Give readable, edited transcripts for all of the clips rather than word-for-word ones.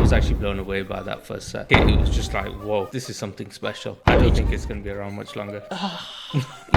was actually blown away by that first set. It was just like, whoa, this is something special. I don't think it's going to be around much longer.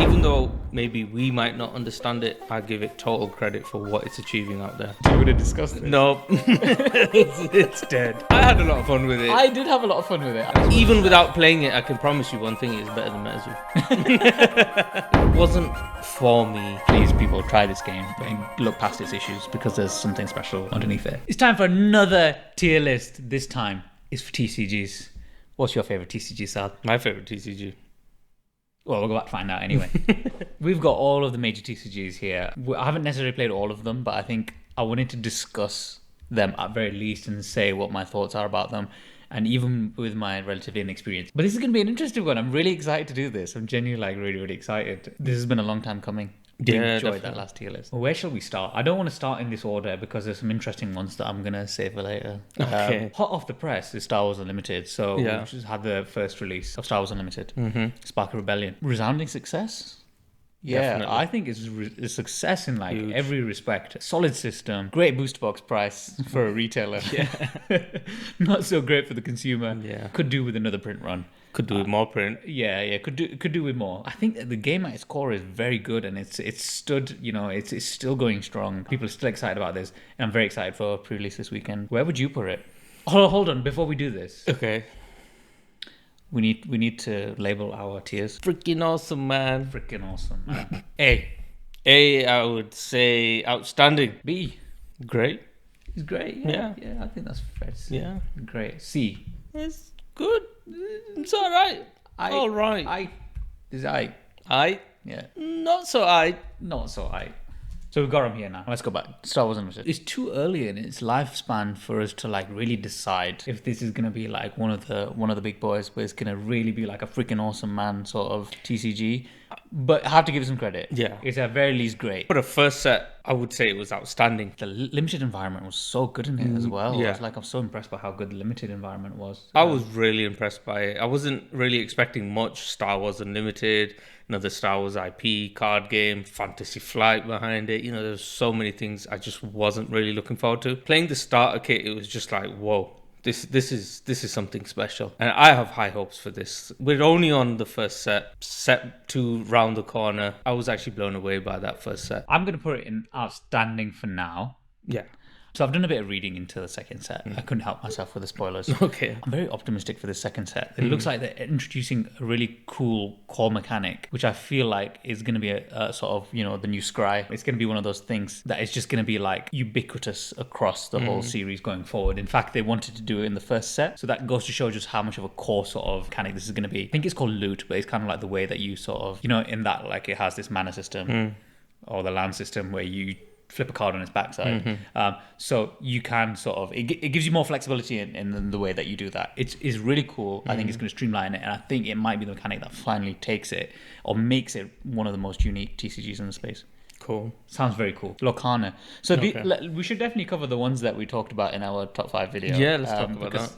Even though maybe we might not understand it, I give it total credit for what it's achieving out there. Do you want to discuss this? No, it's dead. I had a lot of fun with it. I did have a lot of fun with it. Even without playing it, I can promise you one thing, it's better than MetaZoo. It wasn't for me. Please, people, try this game and look past its issues because there's something special underneath it. It's time for another tier list. This time is for TCGs. What's your favorite TCG, Sahd? My favorite TCG. Well, we'll go back to find out anyway. We've got all of the major TCGs here. I haven't necessarily played all of them, but I think I wanted to discuss them at very least and say what my thoughts are about them. And even with my relatively inexperience. But this is going to be an interesting one. I'm really excited to do this. I'm genuinely really excited. This has been a long time coming. Yeah, enjoyed definitely. that last tier list. Well, where shall we start? I don't want to start in this order because there's some interesting ones that I'm going to save for later. Okay. Hot off the press is Star Wars Unlimited. So we Yeah. just had the first release of Star Wars Unlimited. Spark of Rebellion. Resounding success. Yeah, Definitely. I think it's a success in like every respect. Solid system, great booster box price for a retailer. Not so great for the consumer. Yeah. Could do with another print run. Could do with more print. Yeah, could do with more. I think that the game at its core is very good, and it's stood. It's still going strong. People are still excited about this, and I'm very excited for pre-release this weekend. Where would you put it? Hold on, before we do this, Okay. we need to label our tiers. Freaking awesome, man. Freaking awesome. A, I would say outstanding. B, Great. is great. Yeah, I think that's fair to say. Yeah. Great. C, It's good. It's all right. All right. I. Yeah. Not so I. Not so I. So we've got them here now. Let's go back. Star Wars Unlimited. It's too early in its lifespan for us to like really decide if this is gonna be like one of the big boys, but it's gonna really be like a freaking awesome man sort of TCG. But I have to give it some credit. Yeah. It's at very least great. For the first set, I would say it was outstanding. The limited environment was so good in it as well. yeah. I'm so impressed by how good the limited environment was. I was really impressed by it. I wasn't really expecting much. Star Wars Unlimited, another Star Wars IP card game, Fantasy Flight behind it. There's so many things I just wasn't really looking forward to. Playing the starter kit, it was just like, whoa. This is something special, and I have high hopes for this. We're only on the first set 2 round the corner. I was actually blown away by that first set. I'm gonna put it in outstanding for now. Yeah. So I've done a bit of reading into the second set. I couldn't help myself with the spoilers. Okay. I'm very optimistic for the second set. It looks like they're introducing a really cool core mechanic, which I feel like is going to be a sort of, the new Scry. It's going to be one of those things that is just going to be like ubiquitous across the whole series going forward. In fact, they wanted to do it in the first set. So that goes to show just how much of a core sort of mechanic this is going to be. I think it's called loot, but it's kind of like the way that you sort of, in that like it has this mana system or the land system where you flip a card on its backside. So you can sort of, it gives you more flexibility in the way that you do that. It's really cool. I think it's going to streamline it, and I think it might be the mechanic that finally takes it or makes it one of the most unique TCGs in the space. Cool. Sounds very cool. Lorcana. So we should definitely cover the ones that we talked about in our top 5 video. Yeah, let's talk about that.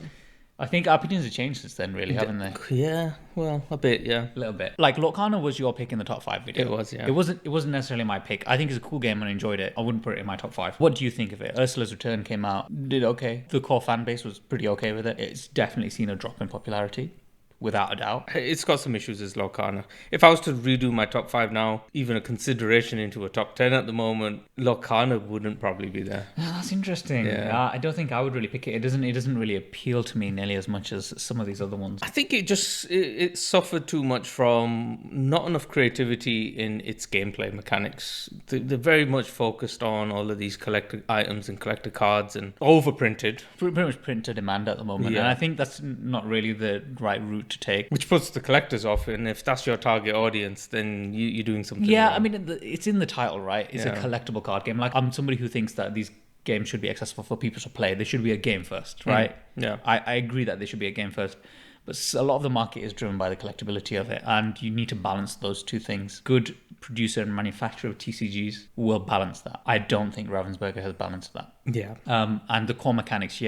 I think our opinions have changed since then, really, haven't they? Yeah, well, a bit, yeah. A little bit. Like, Lorcana was your pick in the top 5 video. It was, yeah. It wasn't necessarily my pick. I think it's a cool game and I enjoyed it. I wouldn't put it in my top 5. What do you think of it? Ursula's Return came out, did okay. The core fan base was pretty okay with it. It's definitely seen a drop in popularity, without a doubt. It's got some issues as Lorcana. If I was to redo my top 5 now, even a consideration into a top 10 at the moment, Lorcana wouldn't probably be there. That's interesting. Yeah. I don't think I would really pick it. It doesn't really appeal to me nearly as much as some of these other ones. I think it suffered too much from not enough creativity in its gameplay mechanics. They're very much focused on all of these collector items and collector cards and overprinted. Pretty much print to demand at the moment. Yeah. And I think that's not really the right route to take. Which puts the collectors off, and if that's your target audience, then you're doing something Yeah, wrong. I mean, it's in the title, right? It's a collectible card game. Like, I'm somebody who thinks that these games should be accessible for people to play. They should be a game first, right? Yeah. I agree that they should be a game first. But a lot of the market is driven by the collectability of it, and you need to balance those two things. Good producer and manufacturer of TCGs will balance that. I don't think Ravensburger has balanced that. Yeah. And the core mechanics,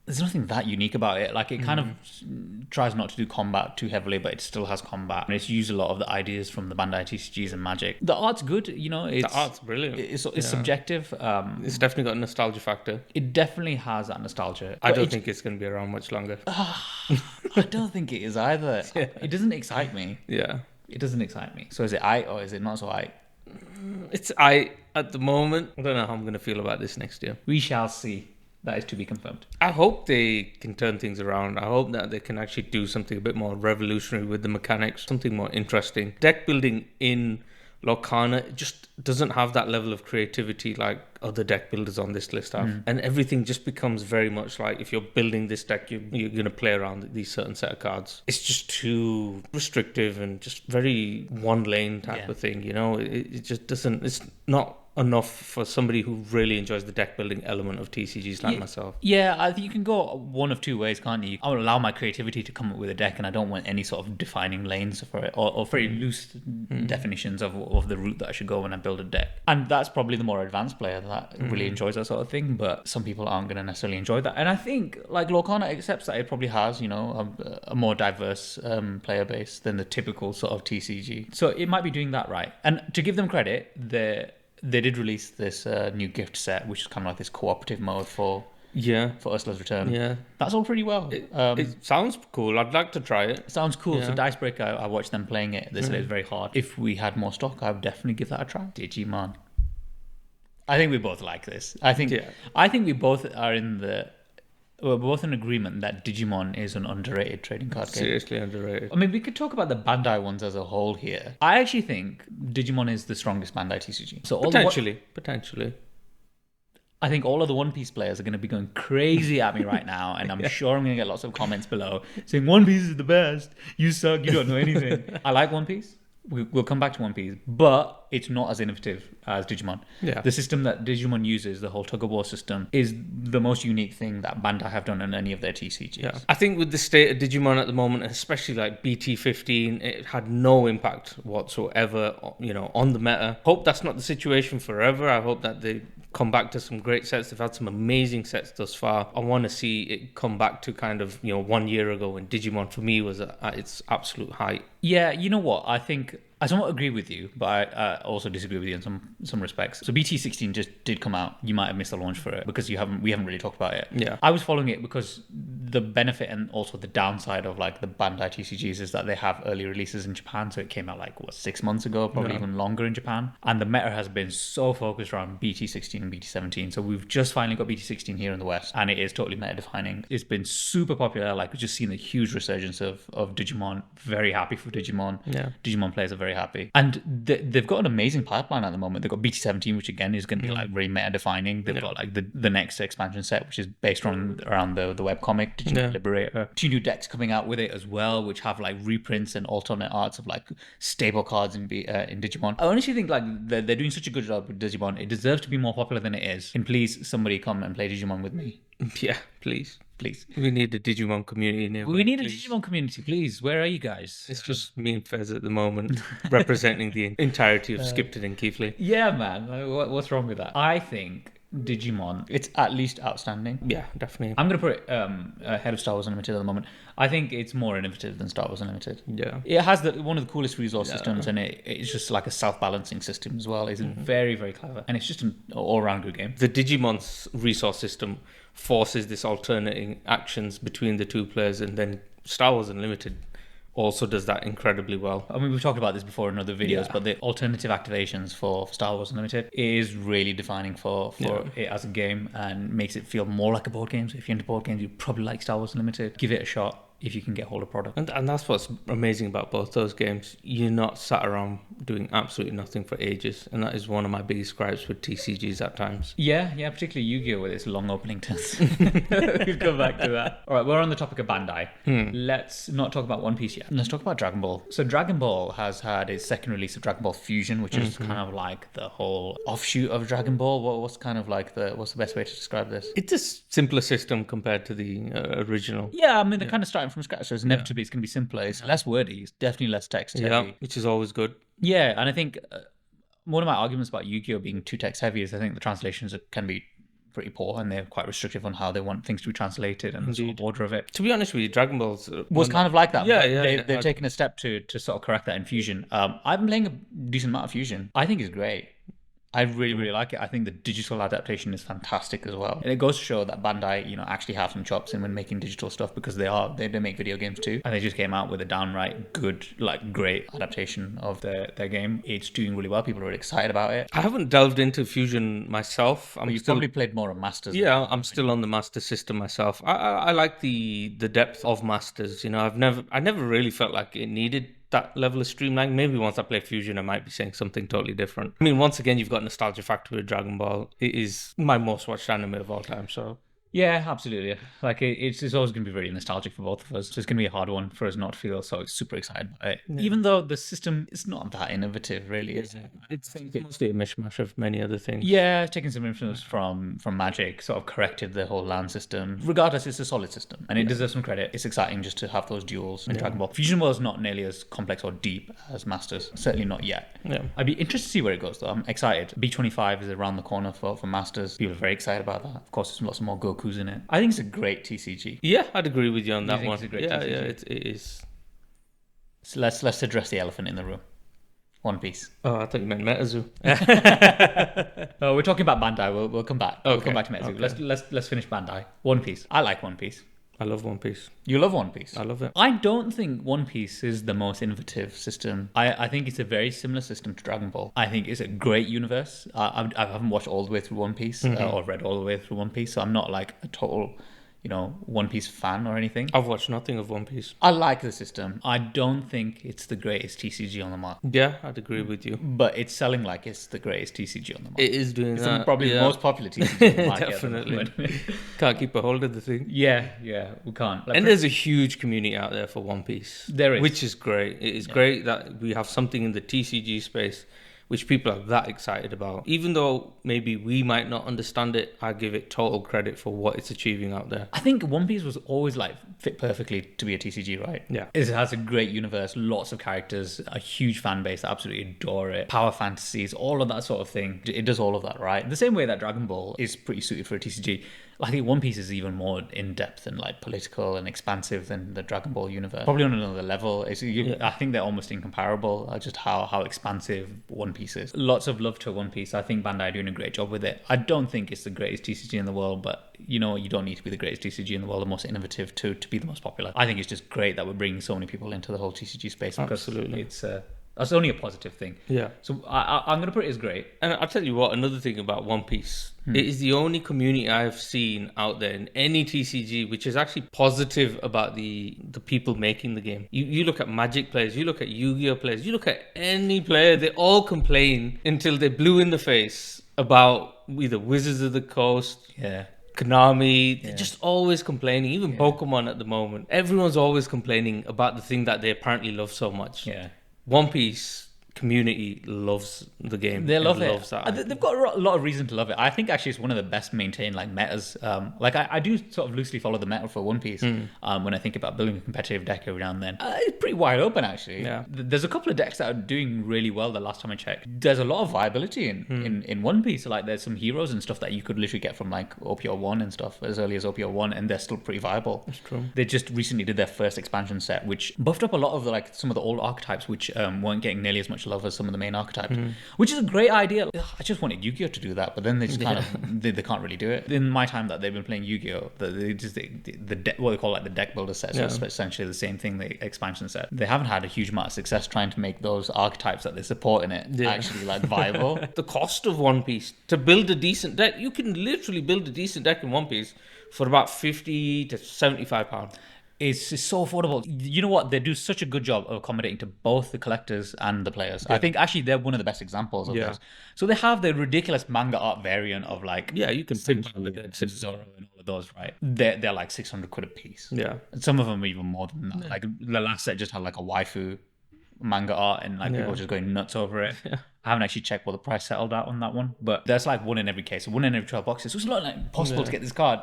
there's nothing that unique about it. Like, it kind of tries not to do combat too heavily, but it still has combat. And it's used a lot of the ideas from the Bandai TCGs and Magic. The art's good, you know. The art's brilliant. It's subjective. It's definitely got a nostalgia factor. It definitely has that nostalgia. I don't think it's going to be around much longer. I don't think it is either. Yeah. It doesn't excite me. Yeah. It doesn't excite me. So is it I or is it not so I? It's I at the moment. I don't know how I'm going to feel about this next year. We shall see. That is to be confirmed. I hope they can turn things around. I hope that they can actually do something a bit more revolutionary with the mechanics, something more interesting. Deck building in Lorcana just doesn't have that level of creativity like other deck builders on this list have. And everything just becomes very much like, if you're building this deck, you're going to play around these certain set of cards. It's just too restrictive and just very one lane type of thing, you know? It just doesn't, it's not enough for somebody who really enjoys the deck building element of TCGs like myself. Yeah, I think you can go one of two ways, can't you? I will allow my creativity to come up with a deck, and I don't want any sort of defining lanes for it, or very loose definitions of the route that I should go when I build a deck. And that's probably the more advanced player that really enjoys that sort of thing, but some people aren't going to necessarily enjoy that. And I think, like, Lorcana accepts that it probably has, you know, a more diverse player base than the typical sort of TCG. So it might be doing that right. And to give them credit, they did release this new gift set, which is kind of like this cooperative mode for Ursula's Return. Yeah. That's all pretty well. It sounds cool. I'd like to try it. Sounds cool. So Dicebreak, I watched them playing it. They said it was very hard. If we had more stock, I would definitely give that a try. Digimon. I think we both like this. I think we both are we're both in agreement that Digimon is an underrated trading card game. Seriously underrated. I mean, we could talk about the Bandai ones as a whole here. I actually think Digimon is the strongest Bandai TCG. So Potentially. I think all of the One Piece players are going to be going crazy at me right now, and I'm sure I'm going to get lots of comments below saying, One Piece is the best. You suck. You don't know anything. I like One Piece. We'll come back to One Piece, but it's not as innovative as Digimon. Yeah. The system that Digimon uses, the whole tug-of-war system, is the most unique thing that Bandai have done in any of their TCGs. Yeah. I think with the state of Digimon at the moment, especially like BT15, it had no impact whatsoever, you know, on the meta. Hope that's not the situation forever. I hope that they come back to some great sets. They've had some amazing sets thus far. I want to see it come back to kind of, you know, 1 year ago when Digimon for me was at its absolute height. Yeah, you know what? I think I somewhat agree with you, but I also disagree with you in some respects. So BT16 just did come out. You might have missed the launch for it because we haven't really talked about it. Yeah. I was following it because the benefit and also the downside of like the Bandai TCGs is that they have early releases in Japan. So it came out like 6 months ago, probably even longer in Japan. And the meta has been so focused around BT16 and BT17. So we've just finally got BT16 here in the West, and it is totally meta defining. It's been super popular. Like, we've just seen the huge resurgence of Digimon. Very happy for Digimon. Yeah. Digimon players are very happy. And they've got an amazing pipeline at the moment. They've got BT17, which again is going to be like really meta defining. They've got like the next expansion set, which is based around the webcomic Digimon Liberator. 2 new decks coming out with it as well, which have like reprints and alternate arts of like staple cards in Digimon. I honestly think like they're doing such a good job with Digimon. It deserves to be more popular than it is. Can please somebody come and play Digimon with me? Yeah, please. Please. We need a Digimon community nearby. We need a Digimon community, please. Where are you guys? It's just me and Fez at the moment, representing the entirety of Skipton and Keithley. Yeah, man. What's wrong with that? I think Digimon, it's at least outstanding. Yeah, definitely. I'm going to put it ahead of Star Wars Unlimited at the moment. I think it's more innovative than Star Wars Unlimited. Yeah. It has one of the coolest resource systems, and it's just like a self-balancing system as well. It's very, very clever. And it's just an all-around good game. The Digimon's resource system forces this alternating actions between the two players, and then Star Wars Unlimited also does that incredibly well. I mean, we've talked about this before in other videos, but the alternative activations for Star Wars Unlimited is really defining for it as a game and makes it feel more like a board game. So if you're into board games, you probably like Star Wars Unlimited. Give it a shot if you can get hold of product. And that's what's amazing about both those games. You're not sat around doing absolutely nothing for ages, and that is one of my biggest gripes with TCGs at times. Yeah, particularly Yu-Gi-Oh! With its long opening turns. We'll come back to that. All right, we're on the topic of Bandai. Let's not talk about One Piece yet. Let's talk about Dragon Ball. So Dragon Ball has had its second release of Dragon Ball Fusion, which is kind of like the whole offshoot of Dragon Ball. What's the best way to describe this? It's a simpler system compared to the original. Yeah, I mean, they're kind of starting from scratch, so it's inevitably it's going to be simpler. It's less wordy. It's definitely less text heavy. Yeah, which is always good. Yeah, and I think one of my arguments about Yu-Gi-Oh being too text heavy is I think the translations can be pretty poor, and they're quite restrictive on how they want things to be translated and the sort of order of it. To be honest with you, Dragon Ball's Was kind of like that. Yeah, but yeah. they've taken a step to sort of correct that in Fusion. I've been playing a decent amount of Fusion. I think it's great. I really, really like it. I think the digital adaptation is fantastic as well. And it goes to show that Bandai, actually have some chops in when making digital stuff, because they make video games too. And they just came out with a downright good, great adaptation of their game. It's doing really well. People are really excited about it. I haven't delved into Fusion myself. You've probably played more of Masters. Yeah, I'm still on the Master system myself. I like the depth of Masters. I never really felt like it needed that level of streamlining. Maybe once I play Fusion, I might be saying something totally different. I mean, once again, you've got nostalgia factor with Dragon Ball. It is my most watched anime of all time, so... Yeah, absolutely. It's always going to be very nostalgic for both of us. So it's going to be a hard one for us not to feel so super excited about it. Yeah. Even though the system is not that innovative, really, is it? It's mostly a mishmash of many other things. Yeah, taking some influence from Magic, sort of corrected the whole land system. Regardless, it's a solid system, and it deserves some credit. It's exciting just to have those duels in Dragon Ball. Fusion World is not nearly as complex or deep as Masters. Certainly not yet. Yeah. I'd be interested to see where it goes, though. I'm excited. B25 is around the corner for Masters. People are very excited about that. Of course, there's lots of more Goku's in it. I think it's a great TCG. Yeah, I'd agree with you on that one. It's a great TCG? Yeah, it is. So let's address the elephant in the room. One Piece. Oh, I thought you meant MetaZoo. Oh, we're talking about Bandai. We'll come back. Okay. We'll come back to MetaZoo. Okay. Let's finish Bandai. One Piece. I like One Piece. I love One Piece. You love One Piece? I love it. I don't think One Piece is the most innovative system. I think it's a very similar system to Dragon Ball. I think it's a great universe. I haven't watched all the way through One Piece or read all the way through One Piece, so I'm not like a total One Piece fan or anything. I've watched nothing of One Piece. I like the system. I don't think it's the greatest TCG on the market. Yeah, I'd agree with you. But it's selling like it's the greatest TCG on the market. It is doing it's that. Probably the most popular TCG on the market. Definitely. Can't keep a hold of the thing. Yeah, we can't. And there's a huge community out there for One Piece. There is. Which is great. It is great that we have something in the TCG space which people are that excited about. Even though maybe we might not understand it, I give it total credit for what it's achieving out there. I think One Piece was always fit perfectly to be a TCG, right? Yeah. It has a great universe, lots of characters, a huge fan base that absolutely adore it, power fantasies, all of that sort of thing. It does all of that, right? The same way that Dragon Ball is pretty suited for a TCG. I think One Piece is even more in-depth and political and expansive than the Dragon Ball universe. Probably on another level. I think they're almost incomparable, just how expansive One Piece is. Lots of love to One Piece. I think Bandai are doing a great job with it. I don't think it's the greatest TCG in the world, but you don't need to be the greatest TCG in the world, the most innovative to be the most popular. I think it's just great that we're bringing so many people into the whole TCG space. Absolutely. It's that's only a positive thing. Yeah. So I'm going to put it as great. And I'll tell you what, another thing about One Piece, it is the only community I've seen out there in any TCG which is actually positive about the people making the game. You look at Magic players, you look at Yu-Gi-Oh players, you look at any player, they all complain until they're blue in the face about either Wizards of the Coast, Konami. They're just always complaining. Even Pokemon at the moment, everyone's always complaining about the thing that they apparently love so much. One Piece community loves the game. They love it. They've got a lot of reason to love it. I think actually it's one of the best maintained metas. I do sort of loosely follow the meta for One Piece when I think about building a competitive deck every now and then. It's pretty wide open actually. Yeah. There's a couple of decks that are doing really well the last time I checked. There's a lot of viability in One Piece. There's some heroes and stuff that you could literally get from OPO 1 and stuff as early as OPO 1 and they're still pretty viable. That's true. They just recently did their first expansion set which buffed up a lot of some of the old archetypes which weren't getting nearly as much love as some of the main archetypes, which is a great idea. I just wanted Yu-Gi-Oh to do that, but then they just kind of they can't really do it. In my time that they've been playing Yu-Gi-Oh, what they call the deck builder set, so it's essentially the same thing, the expansion set. They haven't had a huge amount of success trying to make those archetypes that they support in it actually viable. The cost of One Piece to build a decent deck, you can literally build a decent deck in One Piece for about £50 to £75. It's so affordable. You know what? They do such a good job of accommodating to both the collectors and the players. I think actually they're one of the best examples of this. So they have the ridiculous manga art variant of you can think Zoro and all of those, right? They're like 600 quid a piece. Yeah. And some of them are even more than that. The last set just had a waifu manga art and people were just going nuts over it. I haven't actually checked what the price settled out on that one, but there's one in every case, one in every 12 boxes. So it's not impossible to get this card.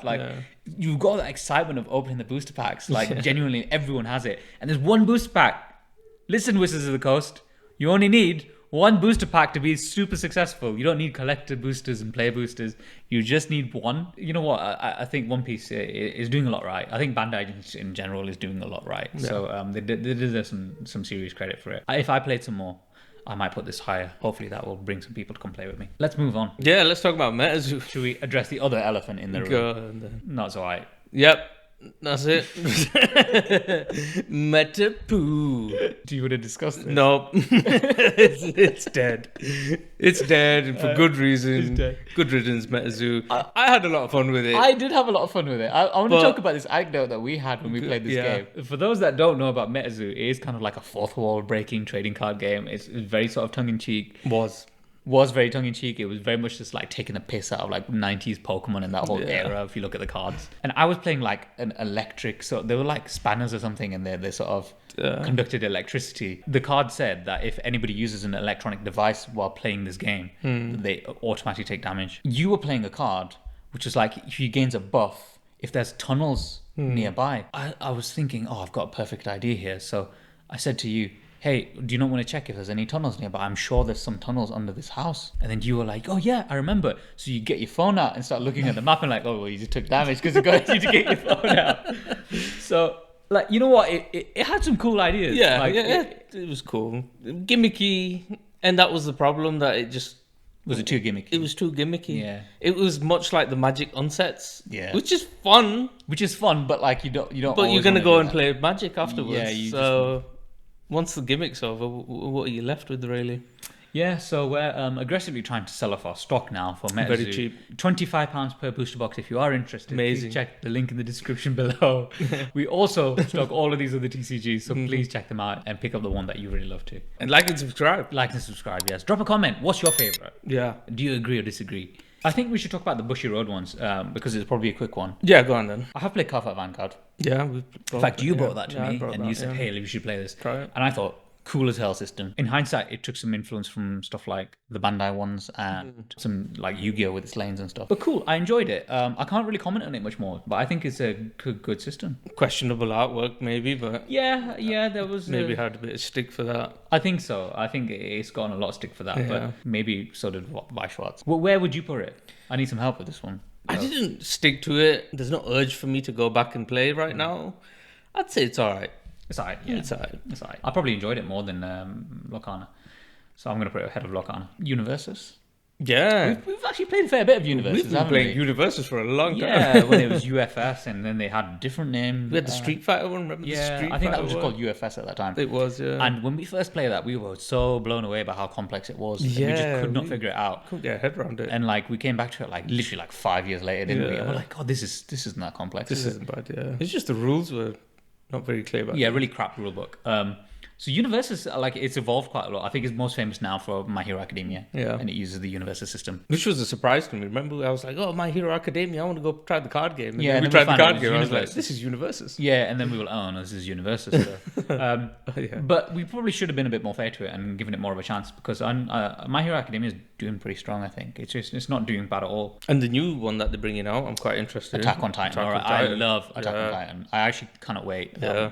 You've got that excitement of opening the booster packs. Genuinely, everyone has it. And there's one booster pack. Listen, Wizards of the Coast, you only need One booster pack to be super successful. You don't need collector boosters and player boosters. You just need one. You know what? I think One Piece is doing a lot right. I think Bandai in general is doing a lot right. Yeah. So they deserve some serious credit for it. If I played some more, I might put this higher. Hopefully that will bring some people to come play with me. Let's move on. Yeah, let's talk about MetaZoo. Should we address the other elephant in the room? Go on then. Not so high. Yep. That's it. Metapoo. Do you want to discuss this? Nope. it's dead. It's dead, and for good reason. It's dead. Good riddance, MetaZoo. I had a lot of fun with it. I did have a lot of fun with it. I want to talk about this anecdote that we had when we played this game. For those that don't know about MetaZoo, it is kind of like a fourth wall breaking trading card game. It's very sort of tongue in cheek. Was very tongue-in-cheek. It was very much just like taking the piss out of like 90s Pokemon and that whole era, if you look at the cards. And I was playing like an electric, so they were like spanners or something, and they sort of conducted electricity. The card said that if anybody uses an electronic device while playing this game, they automatically take damage. You were playing a card which is like, if he gains a buff, if there's tunnels nearby. I was thinking, I've got a perfect idea here. So I said to you, hey, do you not want to check if there's any tunnels nearby? I'm sure there's some tunnels under this house. And then you were like, oh yeah, I remember. So you get your phone out and start looking at the map and like, oh, well, you just took damage because it got you to get your phone out. So, like, you know what? It had some cool ideas. Yeah, like, it was cool. Gimmicky. And that was the problem, that it just... Was it too gimmicky? It was too gimmicky. Yeah. It was much like the Magic unsets. Yeah. Which is fun. But like, you don't But you're going to go and play Magic afterwards. Yeah, so... Once the gimmick's over, what are you left with, really? Yeah, so we're aggressively trying to sell off our stock now for MetaZoo. Very cheap. £25 per booster box if you are interested. Amazing. Please check the link in the description below. We also stock all of these other TCGs, so please check them out and pick up the one that you really love to. And like and subscribe. Like and subscribe, yes. Drop a comment. What's your favourite? Yeah. Do you agree or disagree? I think we should talk about the Bushy Road ones because it's probably a quick one. Yeah, go on then. I have played Carve Out Vanguard. Yeah. In fact, you brought that to me and you said, hey, we should play this. Try it. And I thought, cool as hell system. In hindsight, it took some influence from stuff like the Bandai ones and some like Yu-Gi-Oh with its lanes and stuff. But cool, I enjoyed it. I can't really comment on it much more, but I think it's a good system. Questionable artwork, maybe, but yeah, there was maybe had a bit of stick for that. I think so. I think it's gotten a lot of stick for that, but maybe so did Weishwartz. Well, where would you put it? I need some help with this one. I didn't stick to it. There's no urge for me to go back and play right now. I'd say it's all right. It's alright, yeah. It's alright. I probably enjoyed it more than Locana. So I'm going to put it ahead of Locana. Universus? Yeah. We've actually played a fair bit of Universus, We've been playing Universus for a long time. Yeah, when it was UFS and then they had a different name. We had the Street Fighter one, remember the Street Fighter I think that was just one? called UFS at that time. It was, yeah. And when we first played that, we were so blown away by how complex it was. Yeah, we just could not figure it out. Couldn't get a head around it. And like we came back to it like literally like 5 years later, didn't we? And we're like, oh, this isn't that complex. This isn't bad, yeah. It's just the rules were not very clear about it. Yeah, really crap rule book. So Universus, like, it's evolved quite a lot. I think it's most famous now for My Hero Academia. Yeah. And it uses the Universus system. Which was a surprise to me. Remember, I was like, oh, My Hero Academia, I want to go try the card game. And yeah, then we tried the card game. I was like, this is Universus. Yeah, and then we were like, oh, no, this is Universus. But we probably should have been a bit more fair to it and given it more of a chance because My Hero Academia is doing pretty strong, I think. It's not doing bad at all. And the new one that they're bringing out, I'm quite interested in. Attack on Titan. I love Attack on Titan. I actually cannot wait. Yeah.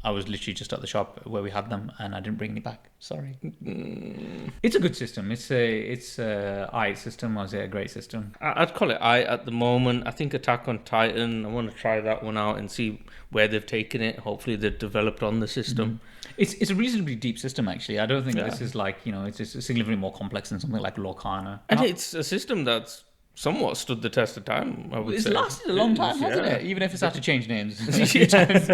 I was literally just at the shop where we had them, and I didn't bring any back. Sorry. It's a good system. It's a I system. Or is it a great system? I'd call it I at the moment. I think Attack on Titan. I want to try that one out and see where they've taken it. Hopefully, they've developed on the system. It's a reasonably deep system, actually. I don't think this is like it's significantly more complex than something like Lorcana. And it's a system that's somewhat stood the test of time, I would say. It's lasted a long time, hasn't it? Even if it's had to change names a few times.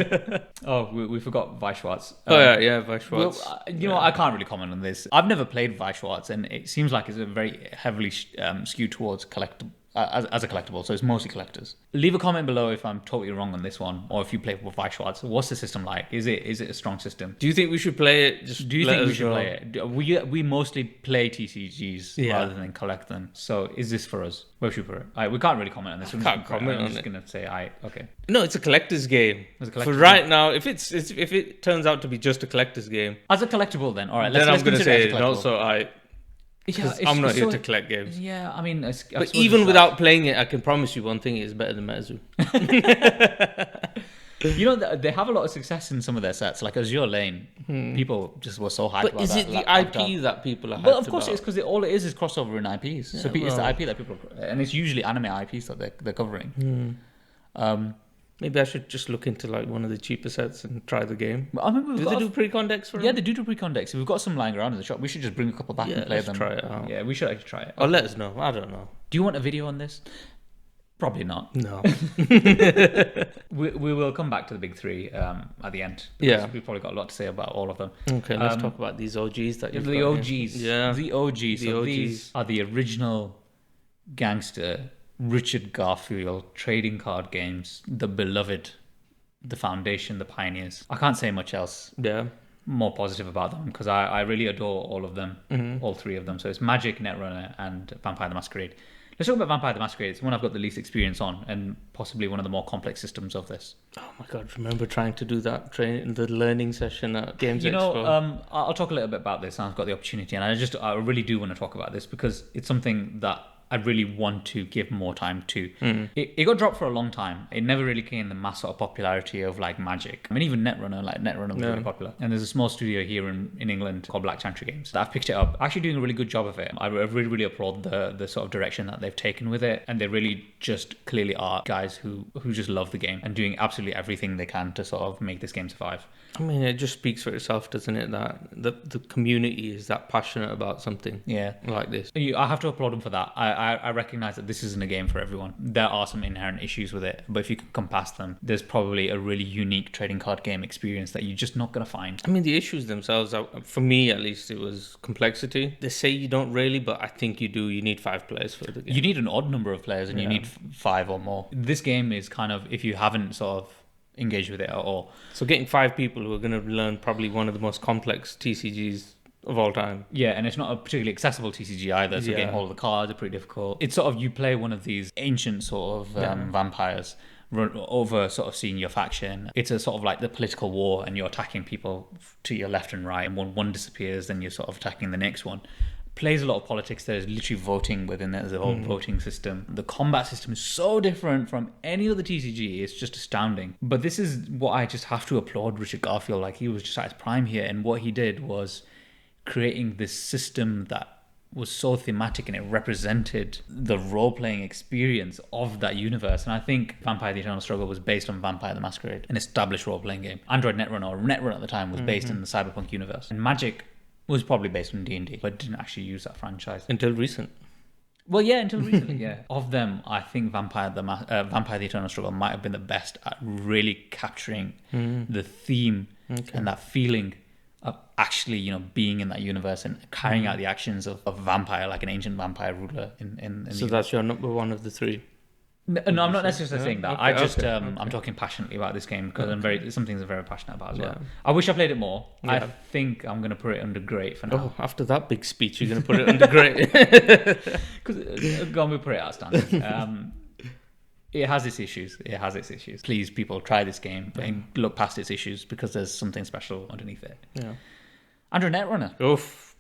Oh, we forgot Weishwartz. Weishwartz. Well, you know what? I can't really comment on this. I've never played Weishwartz, and it seems like it's a very heavily skewed towards collectible. As a collectible, so it's mostly collectors. Leave a comment below if I'm totally wrong on this one, or if you play with Weishwartz. What's the system like? Is it a strong system? Do you think we should play it? Do you think we should play it? We mostly play TCGs rather than collect them. So is this for us? Where should we put it? We can't really comment on this. I can't comment on it. I'm just gonna say okay. No, it's a collector's game. For right now, if it turns out to be just a collector's game, as a collectible, then all right. Then I'm gonna say no. So Yeah, I'm not here to collect games. Yeah, I mean, but even without playing it, I can promise you one thing: it's better than MetaZoo. You know, they have a lot of success in some of their sets, like Azure Lane. People just were so hyped But about is that. it the Laptop. IP that people are Well, hyped of course, about? it's because all it is crossover in IPs. So it's the well. IP that people, and it's usually anime IPs that they're covering. Maybe I should just look into like one of the cheaper sets and try the game. But I mean, Do they do pre-con decks for yeah, them? they do pre-con decks. We've got some lying around in the shop. We should just bring a couple back and play let's them. try it out. Yeah, we should actually try it. Or let us know. I don't know. Do you want a video on this? Probably not. No. We will come back to the big three at the end. Yeah. We've probably got a lot to say about all of them. Okay, let's talk about these OGs that you've The got OGs. here. Yeah. The OGs. The So OGs. these are the original gangster Richard Garfield trading card games, the beloved, the foundation, the pioneers. I can't say much else Yeah. more positive about them because I really adore all of them, all three of them. So it's Magic, Netrunner, and Vampire the Masquerade. Let's talk about Vampire the Masquerade. It's one I've got the least experience on, and possibly one of the more complex systems of this. Oh my god! Remember trying to do that the learning session at Games You know, Expo? I'll talk a little bit about this, and I've got the opportunity, and I really do want to talk about this because it's something that I really want to give more time to. It got dropped for a long time. It never really gained the mass sort of popularity of like Magic. I mean, even Netrunner was really popular. And there's a small studio here in England called Black Chantry Games that have picked it up, actually doing a really good job of it. I really, really applaud the sort of direction that they've taken with it. And they really just clearly are guys who just love the game and doing absolutely everything they can to sort of make this game survive. I mean, it just speaks for itself, doesn't it? That the community is that passionate about something like this. I have to applaud them for that. I recognize that this isn't a game for everyone. There are some inherent issues with it, but if you can come past them, there's probably a really unique trading card game experience that you're just not going to find. I mean, the issues themselves, for me at least, it was complexity. They say you don't really, but I think you do. You need 5 players for the game. You need an odd number of players, and you need 5 or more. This game is kind of, if you haven't sort of engaged with it at all. So getting 5 people who are going to learn probably one of the most complex TCGs of all time. Yeah, and it's not a particularly accessible TCG either, so getting hold of the cards are pretty difficult. It's sort of, you play one of these ancient sort of vampires run over sort of seeing your faction. It's a sort of like the political war, and you're attacking people to your left and right, and when one disappears, then you're sort of attacking the next one. Plays a lot of politics. There's literally voting within it. There's a whole voting system. The combat system is so different from any other TCG. It's just astounding. But this is what I just have to applaud Richard Garfield. Like, he was just at his prime here, and what he did was creating this system that was so thematic, and it represented the role-playing experience of that universe. And I think Vampire the Eternal Struggle was based on Vampire the Masquerade, an established role-playing game. Android Netrunner, or Netrunner at the time, was based in the cyberpunk universe. And Magic was probably based on D&D, but didn't actually use that franchise. Until recent. Well, yeah, until recently, yeah. Of them, I think Vampire the Eternal Struggle might have been the best at really capturing the theme and that feeling of actually, you know, being in that universe and carrying out the actions of a vampire, like an ancient vampire ruler in So that's your number one of the 3? No, I'm not necessarily saying that. Okay, I just I'm talking passionately about this game because it's some things I'm very passionate about as well. Yeah. I wish I played it more. Yeah. I think I'm going to put it under great for now. Oh, after that big speech, you're going to put it under great. Because go on, we put it outstanding. It has its issues. Please, people, try this game and look past its issues because there's something special underneath it. Yeah. Android Netrunner. Oof.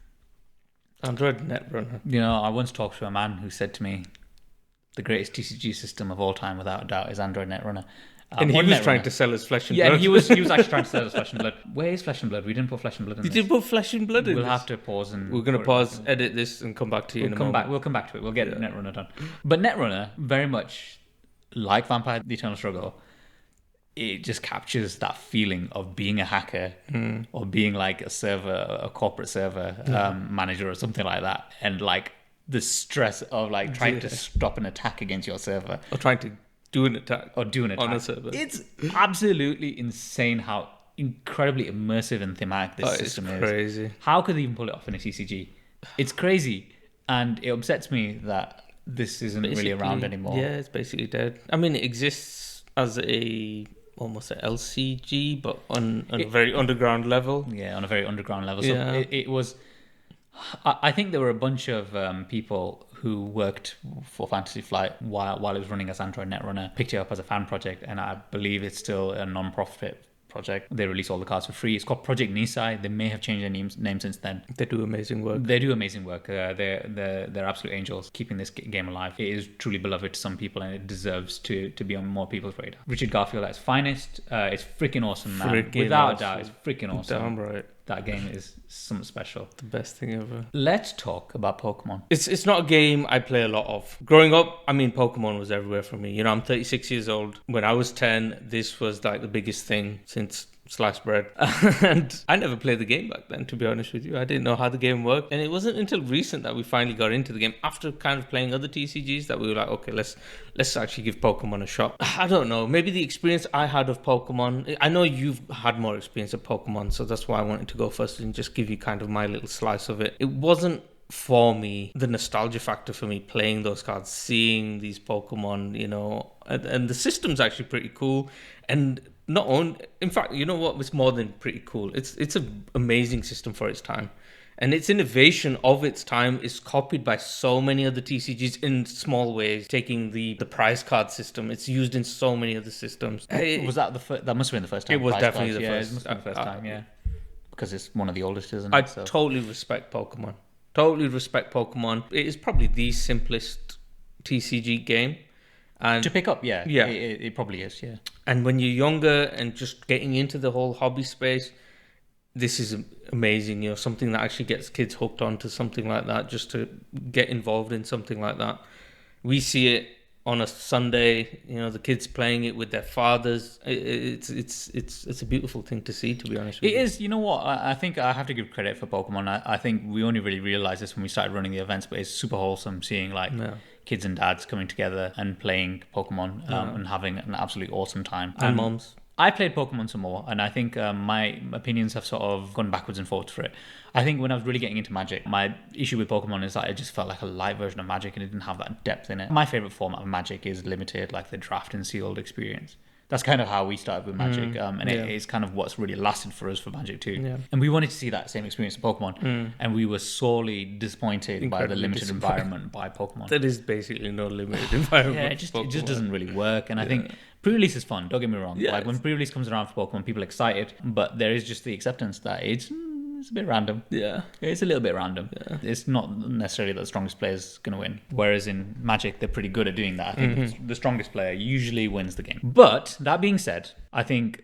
Android Netrunner. You know, I once talked to a man who said to me, the greatest TCG system of all time, without a doubt, is Android Netrunner. And he was trying to sell us Flesh and Blood. Yeah, and he was actually trying to sell us Flesh and Blood. Where is Flesh and Blood? We didn't put Flesh and Blood in Did this. you put Flesh and Blood in We'll this? have to pause and... We're going to pause, edit this, and come back to you in a moment. We'll come back to it. We'll get Netrunner done. But Netrunner, very much like Vampire the Eternal Struggle, it just captures that feeling of being a hacker or being like a corporate server manager or something like that. And like the stress of like trying to stop an attack against your server. Or trying to do an attack. On a server. It's absolutely insane how incredibly immersive and thematic this system is. It's crazy. How could they even pull it off in a TCG? It's crazy. And it upsets me that this isn't really around anymore. Yeah, it's basically dead. I mean, it exists as almost a LCG, but on a very underground level. Yeah, on a very underground level. So it was... I think there were a bunch of people who worked for Fantasy Flight while it was running as Android Netrunner, picked it up as a fan project, and I believe it's still a non-profit project. They release all the cards for free. It's called Project Nisai. They may have changed their name since then. They do amazing work. They do amazing work. They're absolute angels keeping this game alive. It is truly beloved to some people, and it deserves to be on more people's radar. Richard Garfield at its finest. It's freaking awesome, man. Without a doubt, it's freaking awesome. Damn right. That game is something special. The best thing ever. Let's talk about Pokemon. It's not a game I play a lot of. Growing up, I mean, Pokemon was everywhere for me. You know, I'm 36 years old. When I was 10, this was like the biggest thing since sliced bread. And I never played the game back then, to be honest with you. I didn't know how the game worked. And it wasn't until recent that we finally got into the game, after kind of playing other TCGs, that we were like, okay, let's actually give Pokemon a shot. I don't know. Maybe the experience I had of Pokemon, I know you've had more experience of Pokemon, so that's why I wanted to go first and just give you kind of my little slice of it. It wasn't for me the nostalgia factor for me playing those cards, seeing these Pokemon, you know, and the system's actually pretty cool. And not only, in fact, you know what, it's more than pretty cool. It's an amazing system for its time. And its innovation of its time is copied by so many other TCGs in small ways, taking the prize card system. It's used in so many other systems. Was that that must have been the first time? It was definitely the first. first. It must have been the first time, yeah. Because it's one of the oldest, isn't it? I totally respect Pokemon. Totally respect Pokemon. It is probably the simplest TCG game. And to pick up, yeah. Yeah. It probably is, yeah. And when you're younger and just getting into the whole hobby space, this is amazing. You know, something that actually gets kids hooked onto something like that, just to get involved in something like that. We see it on a Sunday, you know, the kids playing it with their fathers. It's a beautiful thing to see, to be honest with you. It is. You know what? I think I have to give credit for Pokemon. I think we only really realized this when we started running the events, but it's super wholesome seeing like kids and dads coming together and playing Pokemon and having an absolutely awesome time. And moms. I played Pokemon some more, and I think my opinions have sort of gone backwards and forwards for it. I think when I was really getting into Magic, my issue with Pokemon is that it just felt like a light version of Magic, and it didn't have that depth in it. My favorite format of Magic is limited, like the draft and sealed experience. That's kind of how we started with Magic, and it is kind of what's really lasted for us for Magic too. Yeah. And we wanted to see that same experience of Pokemon, and we were sorely disappointed by the limited environment by Pokemon. There is basically no limited environment. Yeah, it just doesn't really work, and I think pre-release is fun. Don't get me wrong. Yeah, like when pre-release comes around for Pokemon, people are excited, but there is just the acceptance that it's a bit random. Yeah. It's a little bit random. Yeah. It's not necessarily that the strongest player is going to win. Whereas in Magic, they're pretty good at doing that. I think the strongest player usually wins the game. But that being said, I think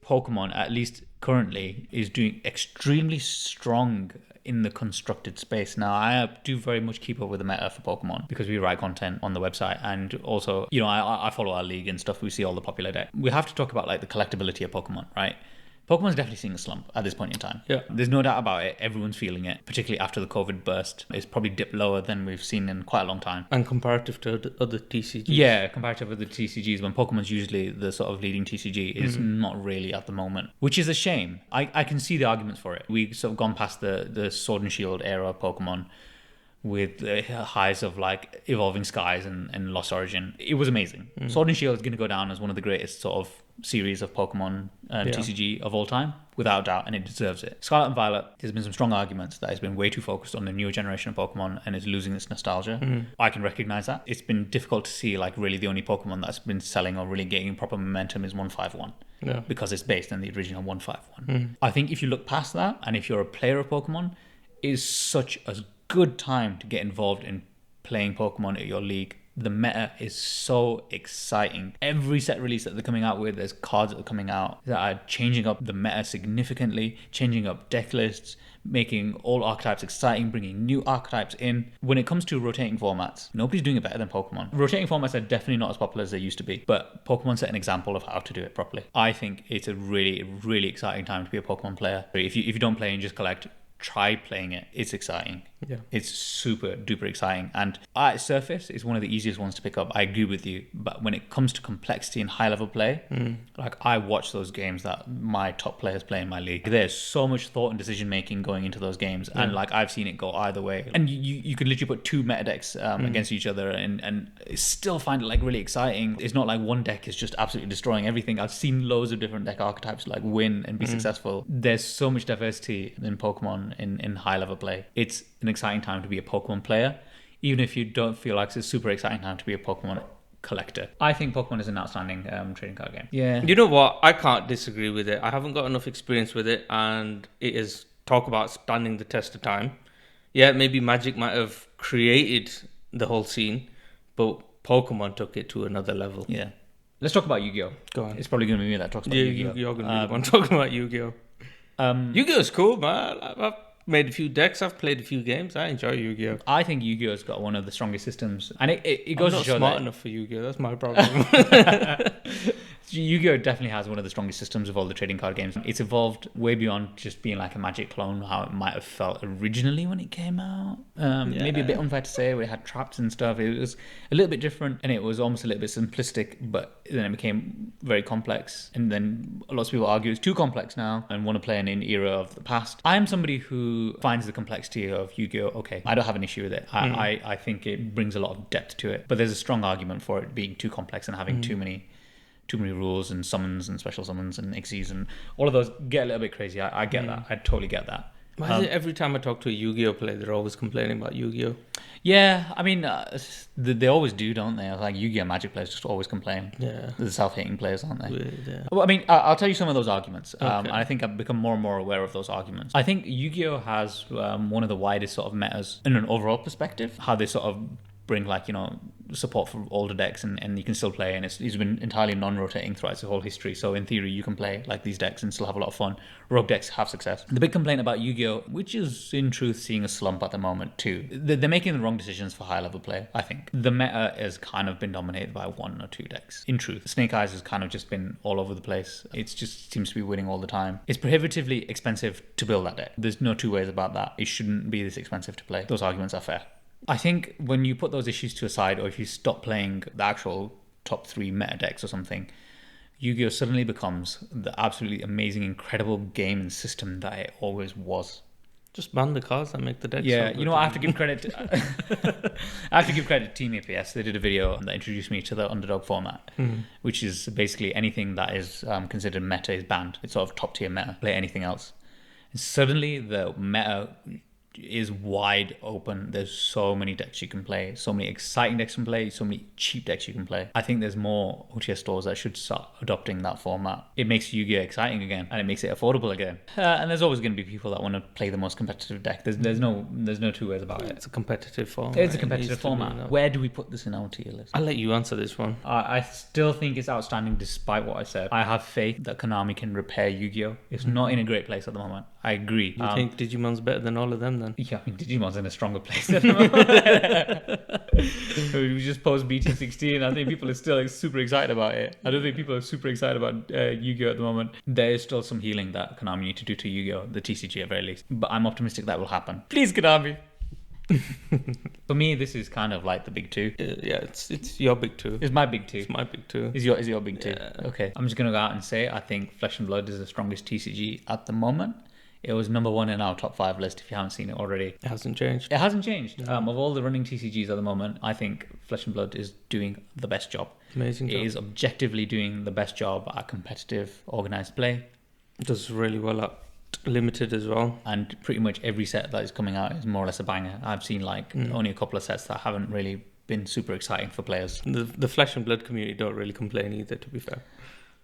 Pokemon, at least currently, is doing extremely strong in the constructed space. Now, I do very much keep up with the meta for Pokemon because we write content on the website, and also, you know, I follow our league and stuff. We see all the popular deck. We have to talk about like the collectability of Pokemon, right? Pokemon's definitely seeing a slump at this point in time. Yeah. There's no doubt about it. Everyone's feeling it, particularly after the COVID burst. It's probably dipped lower than we've seen in quite a long time. And comparative to other TCGs. Yeah, comparative with the TCGs, when Pokemon's usually the sort of leading TCG, is not really at the moment, which is a shame. I can see the arguments for it. We've sort of gone past the Sword and Shield era of Pokemon with the highs of like Evolving Skies and Lost Origin. It was amazing. Sword and Shield is going to go down as one of the greatest sort of series of Pokemon TCG of all time, without doubt, and it deserves it. Scarlet and Violet, there's been some strong arguments that it's been way too focused on the newer generation of Pokemon and is losing its nostalgia. I can recognize that. It's been difficult to see, like, really the only Pokemon that's been selling or really getting proper momentum is 151. Yeah. Because it's based on the original 151. I think if you look past that, and if you're a player of Pokemon, it is such a good time to get involved in playing Pokemon at your league. The meta is so exciting. Every set release that they're coming out with, there's cards that are coming out that are changing up the meta significantly, changing up deck lists, making all archetypes exciting, bringing new archetypes in. When it comes to rotating formats, nobody's doing it better than Pokemon. Rotating formats are definitely not as popular as they used to be, but Pokemon set an example of how to do it properly. I think it's a really, really exciting time to be a Pokemon player. If you don't play and just collect, try playing it. It's exciting. Yeah, it's super duper exciting, and at surface it's one of the easiest ones to pick up. I agree with you, but when it comes to complexity and high level play, like I watch those games that my top players play in my league. There's so much thought and decision making going into those games, and like I've seen it go either way. And you could literally put two meta decks against each other and still find it like really exciting. It's not like one deck is just absolutely destroying everything. I've seen loads of different deck archetypes like win and be successful. There's so much diversity in Pokemon in high level play. It's an exciting time to be a Pokemon player, even if you don't feel like it's a super exciting time to be a Pokemon collector. I think Pokemon is an outstanding trading card game. Yeah. You know what? I can't disagree with it. I haven't got enough experience with it, and it is talk about standing the test of time. Yeah, maybe Magic might have created the whole scene, but Pokemon took it to another level. Yeah. Let's talk about Yu-Gi-Oh! Go on. It's probably going to be me that talks about Yu-Gi-Oh! You're going to be the one talking about Yu-Gi-Oh! Yu-Gi-Oh's cool, man. I've made a few decks. I've played a few games. I enjoy Yu-Gi-Oh! I think Yu-Gi-Oh's got one of the strongest systems, and it goes I'm to show not smart that enough for Yu-Gi-Oh! That's my problem. Yu-Gi-Oh! Definitely has one of the strongest systems of all the trading card games. It's evolved way beyond just being like a Magic clone, how it might have felt originally when it came out. Maybe a bit unfair to say, where it had traps and stuff. It was a little bit different, and it was almost a little bit simplistic, but then it became very complex. And then lots of people argue it's too complex now and want to play in an era of the past. I am somebody who finds the complexity of Yu-Gi-Oh! Okay. I don't have an issue with it. I think it brings a lot of depth to it, but there's a strong argument for it being too complex and having too many rules and summons and special summons and Xyz and all of those get a little bit crazy. I get that. I totally get that. Why is it every time I talk to a Yu-Gi-Oh player, they're always complaining about Yu-Gi-Oh? Yeah, I mean, they always do, don't they? Like Yu-Gi-Oh! Magic players just always complain. Yeah. They're self-hating players, aren't they? Weird, yeah. Well, I mean, I'll tell you some of those arguments. Okay. And I think I've become more and more aware of those arguments. I think Yu-Gi-Oh! Has one of the widest sort of metas in an overall perspective. How they sort of bring support for older decks and you can still play, and it's been entirely non-rotating throughout its whole history, so in theory you can play like these decks and still have a lot of fun. Rogue decks have success. The big complaint about Yu-Gi-Oh!, which is in truth seeing a slump at the moment too, they're making the wrong decisions for high level play. I think the meta has kind of been dominated by one or two decks. In truth, Snake Eyes has kind of just been all over the place. It just seems to be winning all the time. It's prohibitively expensive to build that deck. There's no two ways about that. It shouldn't be this expensive to play. Those arguments are fair. I think when you put those issues to a side, or if you stop playing the actual top 3 meta decks or something, Yu-Gi-Oh! Suddenly becomes the absolutely amazing, incredible game and system that it always was. Just ban the cards and make the decks. Yeah, you know what? I have to give credit to, I have to give credit to Team APS. They did a video that introduced me to the underdog format, which is basically anything that is considered meta is banned. It's sort of top tier meta. Play anything else. And suddenly the meta is wide open. There's so many decks you can play, so many exciting decks you can play, so many cheap decks you can play. I think there's more OTS stores that should start adopting that format. It makes Yu-Gi-Oh! Exciting again, and it makes it affordable again. And there's always going to be people that want to play the most competitive deck. There's no two ways about it. It's a competitive format. It's a competitive format. Where do we put this in our tier list? I'll let you answer this one. I still think it's outstanding despite what I said. I have faith that Konami can repair Yu-Gi-Oh! It's not in a great place at the moment. I agree. You think Digimon's better than all of them then? Yeah, I mean, Digimon's in a stronger place at the moment. We just post BT16. I think people are still super excited about it. I don't think people are super excited about Yu-Gi-Oh! At the moment. There is still some healing that Konami need to do to Yu-Gi-Oh! The TCG at very least. But I'm optimistic that will happen. Please, Konami. For me, this is kind of like the big two. Yeah, it's your big two. It's my big two. It's my big two. Is your big two? Yeah. Okay. I'm just gonna go out and say I think Flesh and Blood is the strongest TCG at the moment. It was number 1 in our top 5 list if you haven't seen it already. It hasn't changed. It hasn't changed. Of all the running TCGs at the moment, I think Flesh and Blood is doing the best job. Amazing job. It is objectively doing the best job at competitive, organised play. It does really well at limited as well. And pretty much every set that is coming out is more or less a banger. I've seen only a couple of sets that haven't really been super exciting for players. The Flesh and Blood community don't really complain either, to be fair.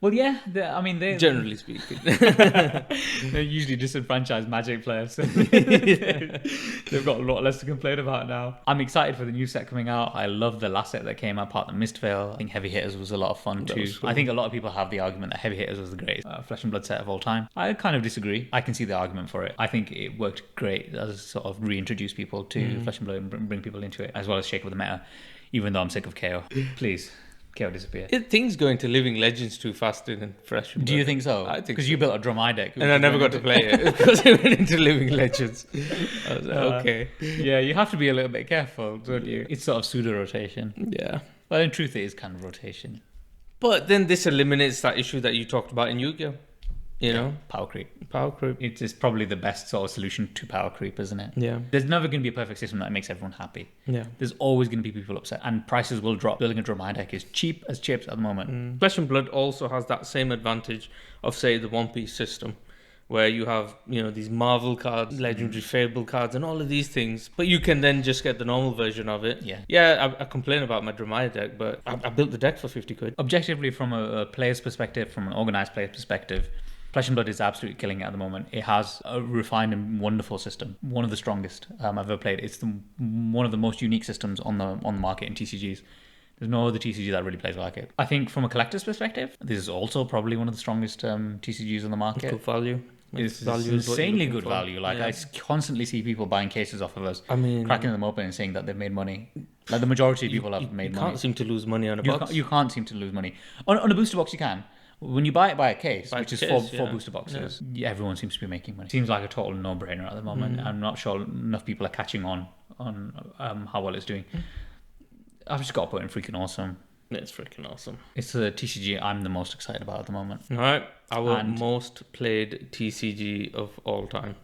Well, yeah, they generally speaking, they're usually disenfranchised Magic players. So they've got a lot less to complain about now. I'm excited for the new set coming out. I love the last set that came out, part of the Mistveil. I think Heavy Hitters was a lot of fun too. Cool. I think a lot of people have the argument that Heavy Hitters was the greatest Flesh and Blood set of all time. I kind of disagree. I can see the argument for it. I think it worked great as sort of reintroduce people to Flesh and Blood and bring people into it, as well as shake up the meta. Even though I'm sick of KO, please. KO disappear. Things go into Living Legends too faster than Fresh. Do you think so? I think because you built a Drum Eye deck, and I never got to play it because it went into Living Legends. I was like, okay. Yeah, you have to be a little bit careful, don't you? It's sort of pseudo rotation. Yeah. Well, in truth, it is kind of rotation. But then this eliminates that issue that you talked about in Yu-Gi-Oh! You know, power creep. Power creep. It's probably the best sort of solution to power creep, isn't it? Yeah. There's never going to be a perfect system that makes everyone happy. Yeah. There's always going to be people upset, and prices will drop. Building a Drum Eye deck is cheap as chips at the moment. Flesh and Blood also has that same advantage of, say, the One Piece system, where you have, these Marvel cards, Legendary Fable cards, and all of these things. But you can then just get the normal version of it. Yeah, I complain about my Dramaya deck, but I built the deck for 50 quid. Objectively, from a player's perspective, from an organized player's perspective, Flesh and Blood is absolutely killing it at the moment. It has a refined and wonderful system, one of the strongest I've ever played. It's one of the most unique systems on the market in TCGs. There's no other TCG that really plays like it. I think from a collector's perspective, this is also probably one of the strongest TCGs on the market. Good value. It's insanely good value. Like, I constantly see people buying cases off of us, cracking them open and saying that they've made money. Like, the majority of people have made money. You can't seem to lose money on a box. You can't seem to lose money. On a booster box, you can. When you buy it by a case, which is four booster boxes, everyone seems to be making money. Seems like a total no-brainer at the moment. I'm not sure enough people are catching on how well it's doing. I've just got to put in freaking awesome. It's freaking awesome. It's the TCG I'm the most excited about at the moment. All right. Our most played TCG of all time.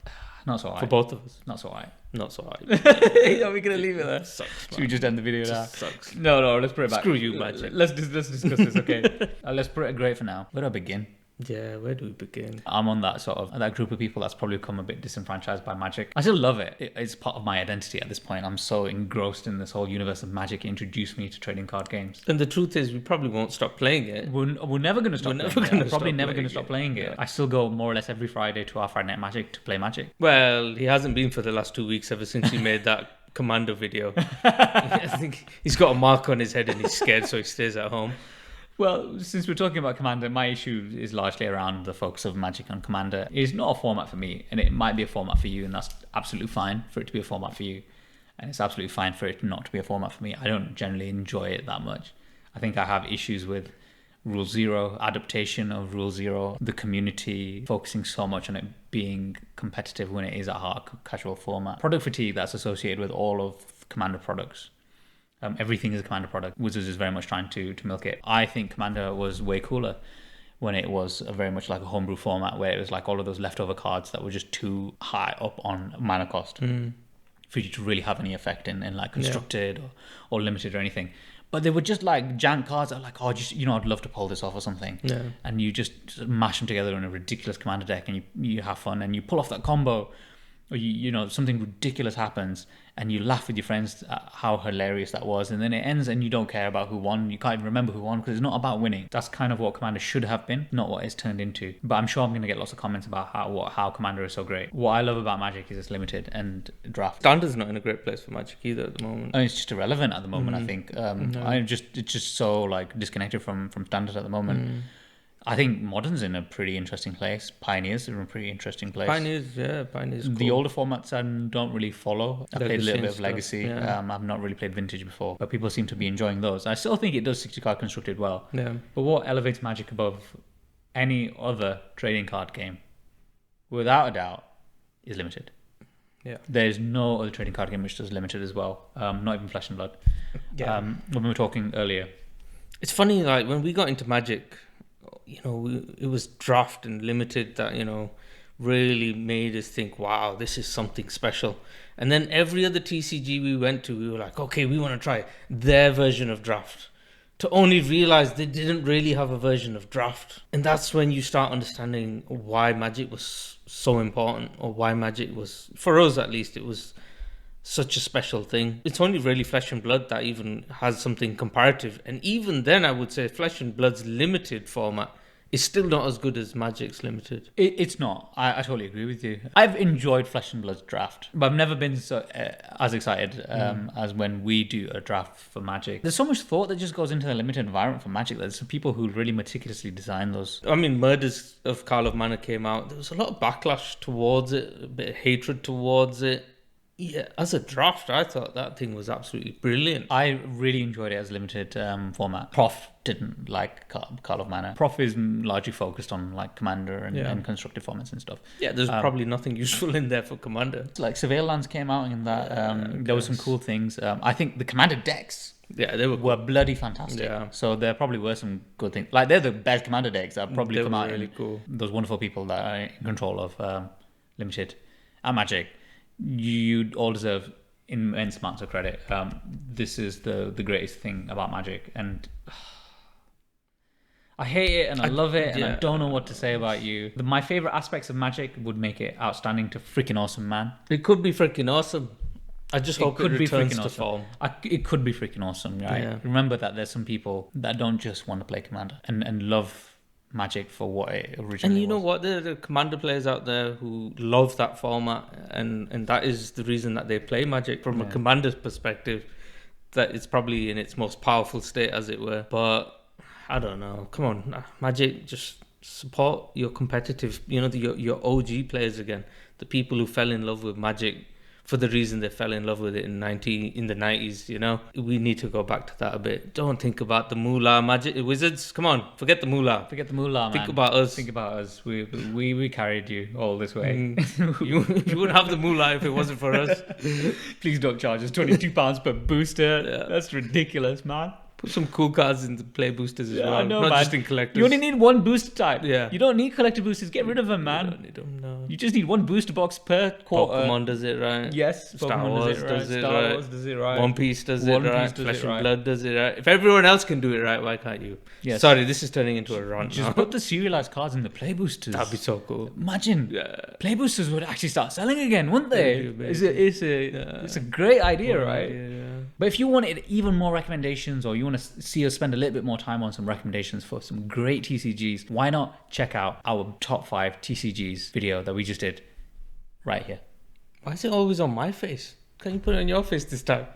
Not so high. For both of us. Not so high. Not so high. Are we going to leave it there? Sucks, Should we just end the video now? Sucks. No, let's put it back. Screw you, Magic. Let's discuss this, okay? Let's put it great for now. Where do I begin? Yeah, where do we begin? I'm on that group of people that's probably become a bit disenfranchised by Magic. I still love it. It's part of my identity at this point. I'm so engrossed in this whole universe of Magic. It introduced me to trading card games. And the truth is, we probably won't stop playing it. We're never going to stop playing it. We're probably never going to stop playing it. I still go more or less every Friday to our Friday Night Magic to play Magic. Well, he hasn't been for the last 2 weeks ever since he made that Commander video. I think he's got a mark on his head and he's scared, so he stays at home. Well, since we're talking about Commander, my issue is largely around the focus of Magic on Commander. It's not a format for me, and it might be a format for you, and that's absolutely fine for it to be a format for you. And it's absolutely fine for it not to be a format for me. I don't generally enjoy it that much. I think I have issues with Rule Zero, adaptation of Rule Zero, the community focusing so much on it being competitive when it is at heart a casual format. Product fatigue that's associated with all of Commander products. Everything is a Commander product. Wizards is very much trying to milk it. I think Commander was way cooler when it was very much like a homebrew format where it was like all of those leftover cards that were just too high up on mana cost for you to really have any effect in like constructed or limited or anything. But they were just like jank cards that are like, I'd love to pull this off or something. Yeah. And you just mash them together in a ridiculous Commander deck and you have fun and you pull off that combo. Or something ridiculous happens and you laugh with your friends at how hilarious that was, and then it ends and you don't care about who won. You can't even remember who won because it's not about winning. That's kind of what Commander should have been, not what it's turned into. But I'm sure I'm going to get lots of comments about how Commander is so great. What I love about Magic is it's limited and draft. Standard's not in a great place for Magic either at the moment. It's just irrelevant at the moment. I think it's just so like disconnected from Standard at the moment. I think Modern's in a pretty interesting place. Pioneers are in a pretty interesting place. Pioneers cool. The older formats I don't really follow. I played a little bit of Legacy. Yeah. I've not really played Vintage before, but people seem to be enjoying those. I still think it does 60 card constructed well. Yeah. But what elevates Magic above any other trading card game, without a doubt, is limited. Yeah. There's no other trading card game which does limited as well. Not even Flesh and Blood. Yeah. When we were talking earlier. It's funny, like when we got into Magic, it was draft and limited that, really made us think, wow, this is something special. And then every other TCG we went to, we were like, okay, we want to try their version of draft. To only realize they didn't really have a version of draft. And that's when you start understanding why Magic was so important, or why Magic was, for us at least, it was such a special thing. It's only really Flesh and Blood that even has something comparative. And even then, I would say Flesh and Blood's limited format is still not as good as Magic's limited. It's not. I totally agree with you. I've enjoyed Flesh and Blood's draft, but I've never been so as excited as when we do a draft for Magic. There's so much thought that just goes into the limited environment for Magic. There's some people who really meticulously design those. I mean, Murders of Karl of Mana came out. There was a lot of backlash towards it, a bit of hatred towards it. Yeah, as a draft, I thought that thing was absolutely brilliant. I really enjoyed it as a limited format. Prof didn't like Karl of Mana. Prof is largely focused on like Commander and constructed formats and stuff. Yeah, there's probably nothing useful in there for Commander. Like Surveil Lands came out in that. There were some cool things. I think the Commander decks they were bloody fantastic. Yeah. So there probably were some good things. Like they're the best Commander decks that probably come out. Really cool. Those wonderful people that are in control of limited and Magic. You all deserve immense amounts of credit. This is the greatest thing about Magic, and I hate it and I love it, and I yeah. don't know what to say about you. My favorite aspects of Magic would make it outstanding to freaking awesome, man. It could be freaking awesome. I just hope it could be returns freaking to awesome. form. It could be freaking awesome, right? Yeah. Remember that there's some people that don't just want to play Commander and love Magic for what it originally And you know was. what? There are Commander players out there who love that format, and that is the reason that they play Magic from a Commander's perspective. That it's probably in its most powerful state, as it were. But I don't know. Come on, Magic, just support your competitive, your OG players again. The people who fell in love with Magic for the reason they fell in love with it in the 90s. We need to go back to that a bit. Don't think about the moolah, Magic Wizards. Come on, forget the moolah. Forget the moolah, man. Think about us. Think about us. We carried you all this way. You wouldn't have the moolah if it wasn't for us. Please don't charge us £22 per booster. Yeah. That's ridiculous, man. Put some cool cards in the play boosters as well. I know, not man. just in collectors. You only need one booster type. Yeah. You don't need collector boosters. Get rid of them, man. You don't need them, no. You just need one booster box per quarter. Pokemon does it right. Yes. Star Pokemon Wars does it Star right. Wars does it right. One Piece does it right. Flesh and Blood does it right. If everyone else can do it right, why can't you? Yes. Sorry, this is turning into a rant Just now. put the serialized cards in the play boosters. That'd be so cool. Imagine. Yeah. Play boosters would actually start selling again, wouldn't they? That'd be It's a great idea, right? Yeah. But if you wanted even more recommendations, or you want to see us spend a little bit more time on some recommendations for some great TCGs, why not check out our top 5 TCGs video that we just did right here. Why is it always on my face? Can you put it on your face this time?